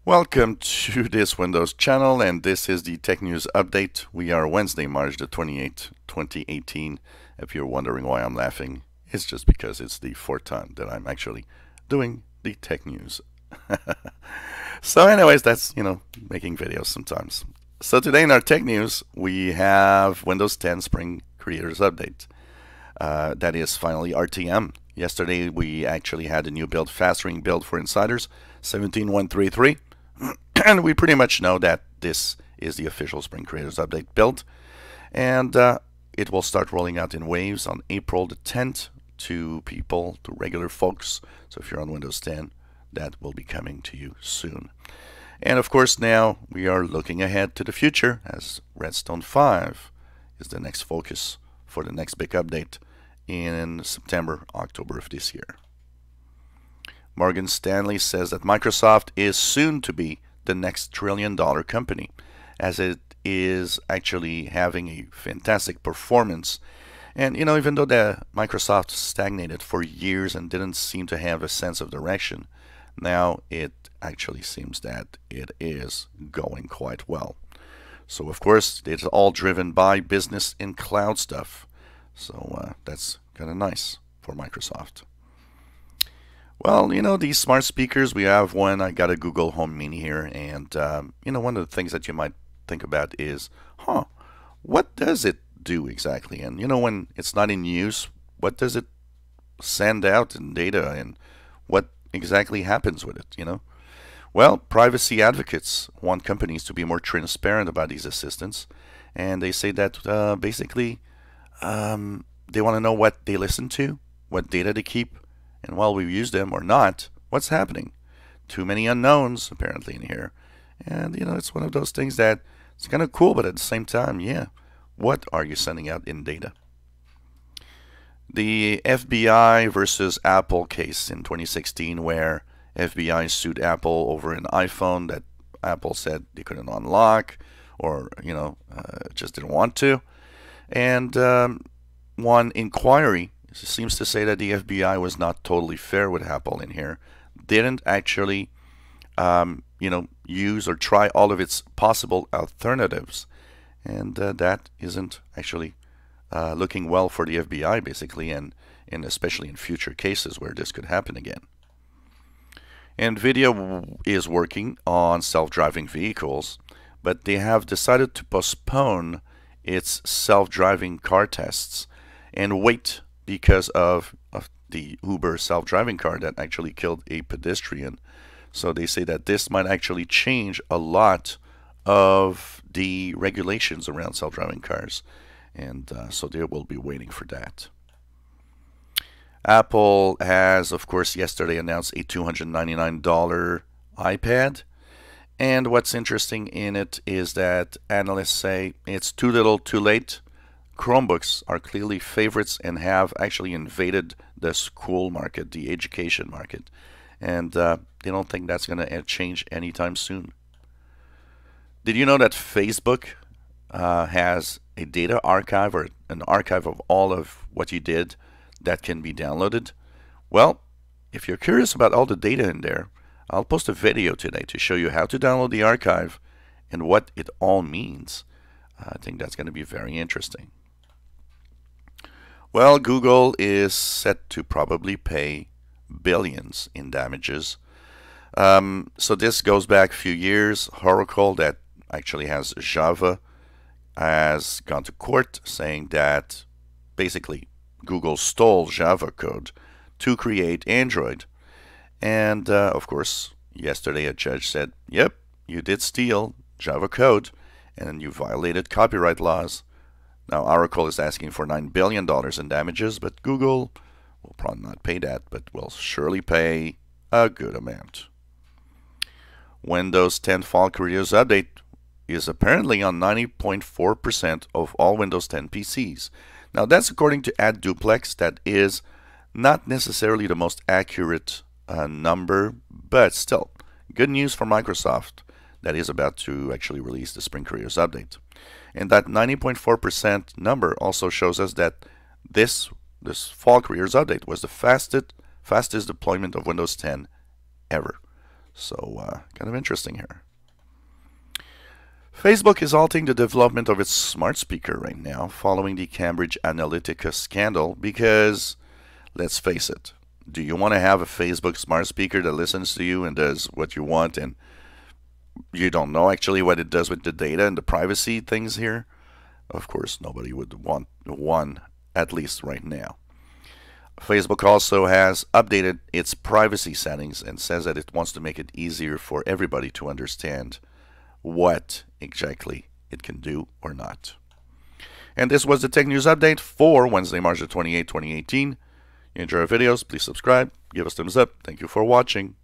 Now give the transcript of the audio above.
Welcome to this Windows channel, and this is the Tech News Update. We are Wednesday, March the 28th, 2018. If you're wondering why I'm laughing, it's just because it's the fourth time that I'm actually doing the Tech News. So anyways, that's, making videos sometimes. So today in our Tech News, we have Windows 10 Spring Creators Update. That is finally RTM. Yesterday, we actually had a new build, fast-ring build for insiders, 17.133. And we pretty much know that this is the official Spring Creators Update build. And it will start rolling out in waves on April the 10th to people, to regular folks. So if you're on Windows 10, that will be coming to you soon. And of course, now we are looking ahead to the future, as Redstone 5 is the next focus for the next big update in September, October of this year. Morgan Stanley says that Microsoft is soon to be the next trillion-dollar company, as it is actually having a fantastic performance. And even though Microsoft stagnated for years and didn't seem to have a sense of direction, now it actually seems that it is going quite well. So of course, it's all driven by business and cloud stuff. So that's kind of nice for Microsoft. Well, these smart speakers, we have one. I got a Google Home Mini here, and one of the things that you might think about is, what does it do exactly? And when it's not in use, what does it send out in data, and what exactly happens with it? Well, privacy advocates want companies to be more transparent about these assistants, and they say that basically they want to know what they listen to, what data they keep, and while we use them or not, what's happening? Too many unknowns apparently in here. And it's one of those things that it's kind of cool, but at the same time, what are you sending out in data? The FBI versus Apple case in 2016, where FBI sued Apple over an iPhone that Apple said they couldn't unlock, or just didn't want to. And one inquiry seems to say that the FBI was not totally fair with Apple in here. Didn't actually, use or try all of its possible alternatives. And that isn't actually looking well for the FBI, basically, and especially in future cases where this could happen again. NVIDIA is working on self-driving vehicles, but they have decided to postpone its self-driving car tests and wait because of the Uber self-driving car that actually killed a pedestrian. So they say that this might actually change a lot of the regulations around self-driving cars. And so they will be waiting for that. Apple has, of course, yesterday announced a $299 iPad. And what's interesting in it is that analysts say it's too little, too late. Chromebooks are clearly favorites and have actually invaded the school market, the education market. And they don't think that's going to change anytime soon. Did you know that Facebook has a data archive, or an archive of all of what you did that can be downloaded? Well, if you're curious about all the data in there, I'll post a video today to show you how to download the archive and what it all means. I think that's going to be very interesting. Well, Google is set to probably pay billions in damages. So this goes back a few years. Oracle, that actually has Java, has gone to court saying that basically Google stole Java code to create Android. And of course, yesterday a judge said, yep, you did steal Java code and you violated copyright laws. Now, Oracle is asking for $9 billion in damages, but Google will probably not pay that, but will surely pay a good amount. Windows 10 Fall Creators Update is apparently on 90.4% of all Windows 10 PCs. Now, that's according to AdDuplex. That is not necessarily the most accurate number, but still, good news for Microsoft that is about to actually release the Spring Creators Update. And that 90.4% number also shows us that this Fall Creators Update was the fastest deployment of Windows 10 ever. So kind of interesting here. Facebook is halting the development of its smart speaker right now following the Cambridge Analytica scandal because, let's face it, do you want to have a Facebook smart speaker that listens to you and does what you want and you don't know actually what it does with the data and the privacy things here? Of course, nobody would want one, at least right now. Facebook also has updated its privacy settings and says that it wants to make it easier for everybody to understand what exactly it can do or not. And this was the Tech News Update for Wednesday, March the 28th, 2018. You enjoy our videos, please subscribe, give us thumbs up. Thank you for watching.